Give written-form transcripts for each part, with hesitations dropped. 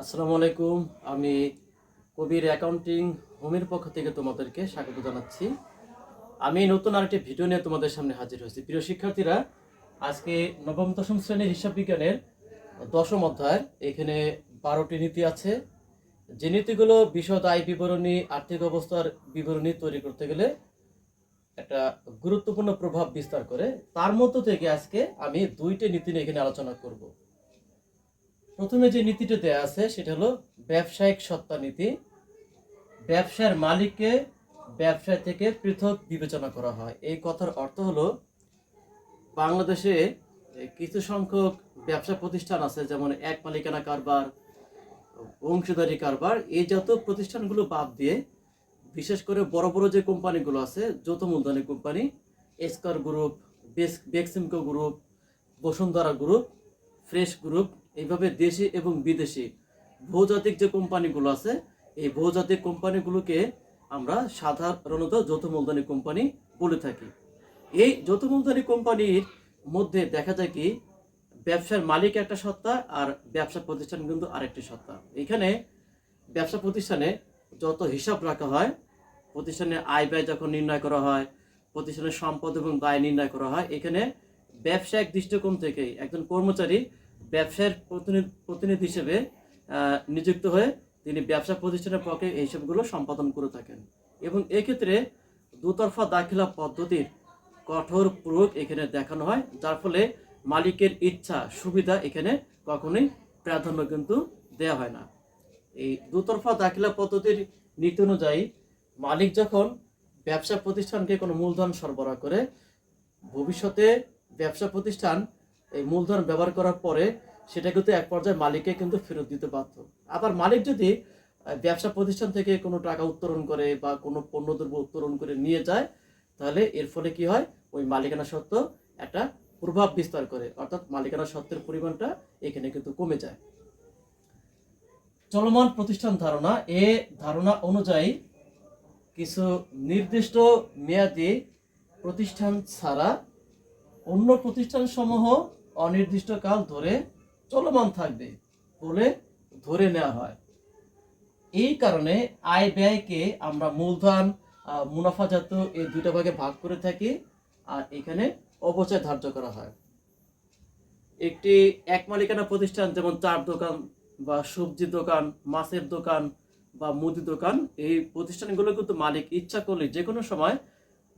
আসসালামু আলাইকুম। আমি কবির অ্যাকাউন্টিং হোমের পক্ষ থেকে তোমাদেরকে স্বাগত জানাচ্ছি। আমি নতুন আরেকটি ভিডিও নিয়ে তোমাদের সামনে হাজির হয়েছি। প্রিয় শিক্ষার্থীরা, আজকে নবম দশম শ্রেণীর হিসাব বিজ্ঞানের দশম অধ্যায়। এখানে 12টি নীতি আছে। যে নীতিগুলো বিশদ আয় বিবরণী, আর্থিক অবস্থার বিবরণী তৈরি করতে গেলে একটা গুরুত্বপূর্ণ প্রভাব বিস্তার করে। তার মধ্য থেকে আজকে আমি 2টি নীতি নিয়ে এখানে আলোচনা করব। প্রথমে যে নীতিটা দেয়া আছে সেটা হলো ব্যবসায়িক সত্তা নীতি। ব্যবসার মালিককে ব্যবসা থেকে পৃথক বিবেচনা করা হয়। এই কথার অর্থ হলো, বাংলাদেশে কিছু সংখ্যক ব্যবসা প্রতিষ্ঠান আছে, যেমন এক মালিকানা কারবার, অংশীদারি কারবার। এই জাতীয় প্রতিষ্ঠানগুলো বাদ দিয়ে বিশেষ করে বড় বড় যে কোম্পানিগুলো আছে, যৌথ মূলধনী company, esquire group, Beximco group, Bashundhara group, fresh group, এইভাবে দেশি এবং বিদেশি বহুজাতিক যে কোম্পানিগুলো আছে, এই বহুজাতিক কোম্পানিগুলোকে আমরা সাধারণত যৌথ মূলধনী কোম্পানি বলে থাকি। এই যৌথ মূলধনী কোম্পানির মধ্যে দেখা যায় কি, ব্যবসার মালিক একটা সত্তা আর ব্যবসা প্রতিষ্ঠান কিন্তু আরেকটি সত্তা। এখানে ব্যবসা প্রতিষ্ঠানে যত হিসাব রাখা হয়, প্রতিষ্ঠানের আয় ব্যয় যখন নির্ণয় করা হয়, প্রতিষ্ঠানের সম্পদ এবং দায় নির্ণয় করা হয়, এখানে ব্যবসায়িক দৃষ্টিকোণ থেকে একজন কর্মচারী ব্যবসায়ের প্রতিনিধি হিসেবে নিযুক্ত হয়ে তিনি ব্যবসা প্রতিষ্ঠানের পক্ষে এই সবগুলো সম্পাদন করে থাকেন। এবং এক্ষেত্রে দুতরফা দাখিলা পদ্ধতির কঠোর প্রয়োগ এখানে দেখানো হয়, যার ফলে মালিকের ইচ্ছা সুবিধা এখানে কখনোই প্রাধান্য কিন্তু দেওয়া হয় না। এই দুতরফা দাখিলা পদ্ধতির নীতি অনুযায়ী মালিক যখন ব্যবসা প্রতিষ্ঠানকে কোনো মূলধন সরবরাহ করে, ভবিষ্যতে ব্যবসা প্রতিষ্ঠান এই মূলধন ব্যবহার করার পরে সেটা কিন্তু এক পর্যায়ে মালিককে কিন্তু ফেরত দিতে বাধ্য। আবার মালিক যদি ব্যবসা প্রতিষ্ঠান থেকে কোনো টাকা উত্তোলন করে বা কোনো পণ্যদ্রব্য উত্তোলন করে নিয়ে যায়, তাহলে এর ফলে কি হয়, ওই মালিকানা সত্ত্ব একটা প্রভাব বিস্তার করে, অর্থাৎ মালিকানা সত্ত্বের পরিমাণটা এখানে কিন্তু কমে যায়। চলমান প্রতিষ্ঠান ধারণা, এ ধারণা অনুযায়ী কিছু নির্দিষ্ট মেয়াদী প্রতিষ্ঠান ছাড়া অন্য প্রতিষ্ঠান সমূহ অনির্দিষ্টকাল ধরে চলমান থাকবে বলে ধরে নেওয়া হয়। এই কারণে আয় ব্যয়কে আমরা মূলধন, মুনাফাজাত এই দুইটা ভাগে ভাগ করে থাকি, আর এখানে অবচয় ধার্য করা হয়। একটি এক মালিকানা প্রতিষ্ঠান, যেমন চার দোকান বা সবজি দোকান, মাছের দোকান বা মুদি দোকান, এই প্রতিষ্ঠানগুলো কিন্তু মালিক ইচ্ছা করলে যে কোনো সময়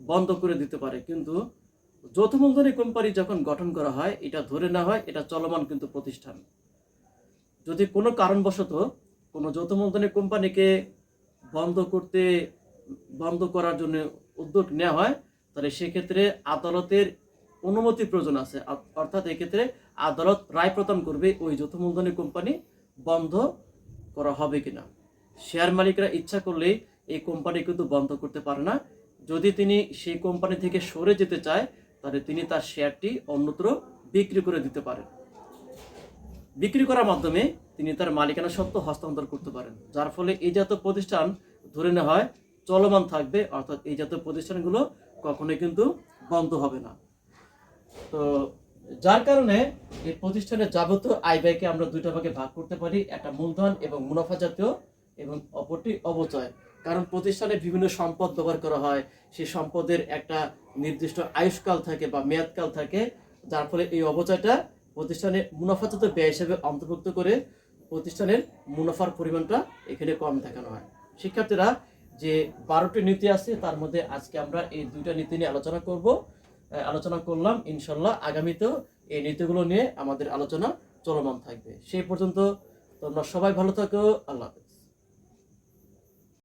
বন্ধ করে দিতে পারে। কিন্তু যৌথ মূলধনী কোম্পানি যখন গঠন করা হয়, এটা ধরে নেওয়া হয় এটা চলমান কিন্তু প্রতিষ্ঠান। যদি কোনো কারণবশত কোনো যৌথ মূলধনী কোম্পানিকে বন্ধ করার জন্য উদ্যোগ নেওয়া হয়, তাহলে সেক্ষেত্রে আদালতের অনুমতি প্রয়োজন আছে। অর্থাৎ এক্ষেত্রে আদালত রায় প্রদান করবে ওই যৌথ মূলধনী কোম্পানি বন্ধ করা হবে কিনা। শেয়ার মালিকরা ইচ্ছা করলেই এই কোম্পানি কিন্তু বন্ধ করতে পারে না। যদি তিনি সেই কোম্পানি থেকে সরে যেতে চায়, তাহলে তিনি তার শেয়ারটি অন্যত্র বিক্রি করে দিতে পারেন। বিক্রি করার মাধ্যমে তিনি তার মালিকানা সত্ত্ব হস্তান্তর করতে পারেন, যার ফলে এই জাতীয় প্রতিষ্ঠান ধরে নেওয়া হয় চলমান থাকবে, অর্থাৎ এই জাতীয় প্রতিষ্ঠানগুলো কখনোই কিন্তু বন্ধ হবে না। তো যার কারণে এই প্রতিষ্ঠানের যাবতীয় আয় ব্যয়কে আমরা দুইটা ভাগে ভাগ করতে পারি, একটা মূলধন এবং মুনাফা জাতীয়, এবং অপরটি অবচয়। কারণ প্রতিষ্ঠানে বিভিন্ন সম্পদ ব্যবহার করা হয়, সেই সম্পদের একটা নির্দিষ্ট আয়ুষ্কাল থাকে বা মেয়াদকাল থাকে, যার ফলে এই অবচয়টা প্রতিষ্ঠানে মুনাফাজাত ব্যয় হিসেবে অন্তর্ভুক্ত করে প্রতিষ্ঠানের মুনাফার পরিমাণটা এখানে কম দেখানো হয়। শিক্ষার্থীরা, যে 12টি নীতি আছে তার মধ্যে আজকে আমরা এই 2টা নীতি নিয়ে আলোচনা করলাম। ইনশাল্লাহ আগামীতেও এই নীতিগুলো নিয়ে আমাদের আলোচনা চলমান থাকবে। সেই পর্যন্ত তোমরা সবাই ভালো থাকো। আল্লাহ হাফেজ।